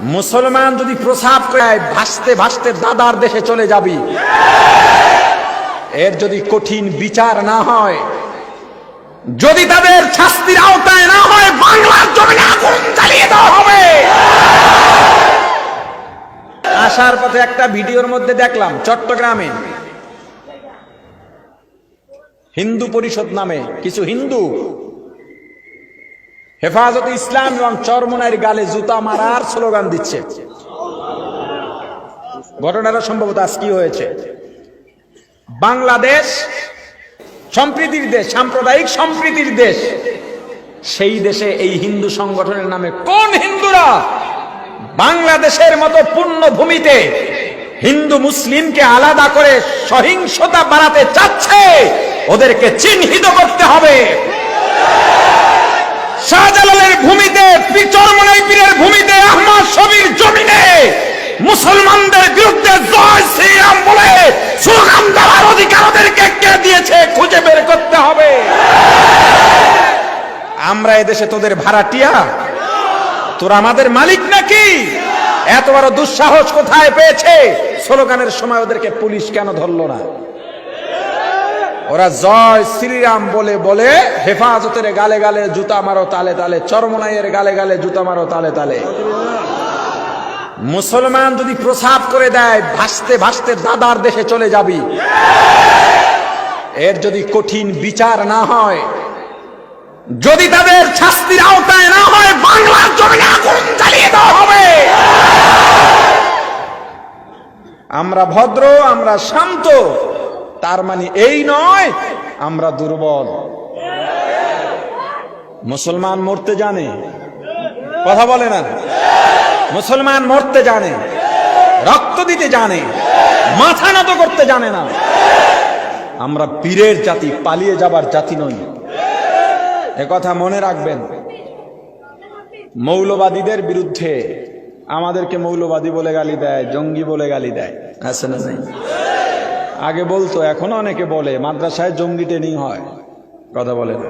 মুসলমান যদি প্রসাব করে ভাসতে ভাসতে দাদার দেশে চলে যাবি, এর যদি কঠিন বিচার না হয়, যদি তাদের শাস্তির আওতায় না হয়, বাংলার জমিনে আগুন জ্বালিয়ে দেওয়া হবে। আসার পথে একটা ভিডিওর মধ্যে দেখলাম চট্টগ্রামে হিন্দু পরিষদ নামে কিছু হিন্দু হেফাজতে ইসলাম এবং চরমোনাইয়ের গালে জুতা মারার স্লোগান দিচ্ছে। ঘটনাটা সম্ভবত আজ কি হয়েছে, বাংলাদেশ সম্প্রীতির দেশ, সাম্প্রদায়িক সম্প্রীতির দেশ, সেই দেশে এই হিন্দু সংগঠনের নামে কোন হিন্দুরা বাংলাদেশের মতো পুণ্যভূমিতে হিন্দু মুসলিমকে আলাদা করে সহিংসতা বাড়াতে চাচ্ছে, ওদেরকে চিহ্নিত করতে হবে। শাহজালালের ভূমিতে, চরমোনাই পীরের ভূমিতে, আহমদ শফীর জমিনে মুসলমানদের বিরুদ্ধে জয় শ্রীরাম বলে স্লোগান দেওয়ার অধিকার ওদেরকে কে দিয়েছে খুঁজে বের করতে হবে। আমরা এদেশে তোদের ভাড়াটিয়া, তোরা আমাদের মালিক নাকি? এত বড় দুঃসাহস কোথায় পেয়েছে? স্লোগানের সময় ওদেরকে পুলিশ কেন ধরলো না? ওরা জয় শ্রীরাম বলে বলে হেফাজতের গালে গালে জুতা মারো তালে তালে, চরমোনাইয়ের গালে গালে জুতা মারো তালে তালে। মুসলমান যদি প্রসাব করে দেয় ভাসতে ভাসতে দাদার দেশে চলে যাবি, এর যদি কঠিন বিচার না হয়, যদি তাদের শাস্তির আওতায় না হয়, বাংলার জমিনে আগুন জ্বালিয়ে দেওয়া হবে। আমরা ভদ্র, আমরা শান্ত, তার মানে এই নয় আমরা দুর্বল। মুসলমান মরতে জানে, কথা বলে না? মুসলমান মরতে জানে, রক্ত দিতে জানে, মাথা নত করতে জানে না। আমরা বীরের জাতি, পালিয়ে যাবার জাতি নই, একথা মনে রাখবেন। মৌলবাদীদের বিরুদ্ধে আমাদেরকে মৌলবাদী বলে গালি দেয়, জঙ্গি বলে গালি দেয়, আছে না নাই? আগে বলতো, এখনো অনেকে বলে মাদ্রাসায় জঙ্গি ট্রেনিং হয়, কথা বলে না?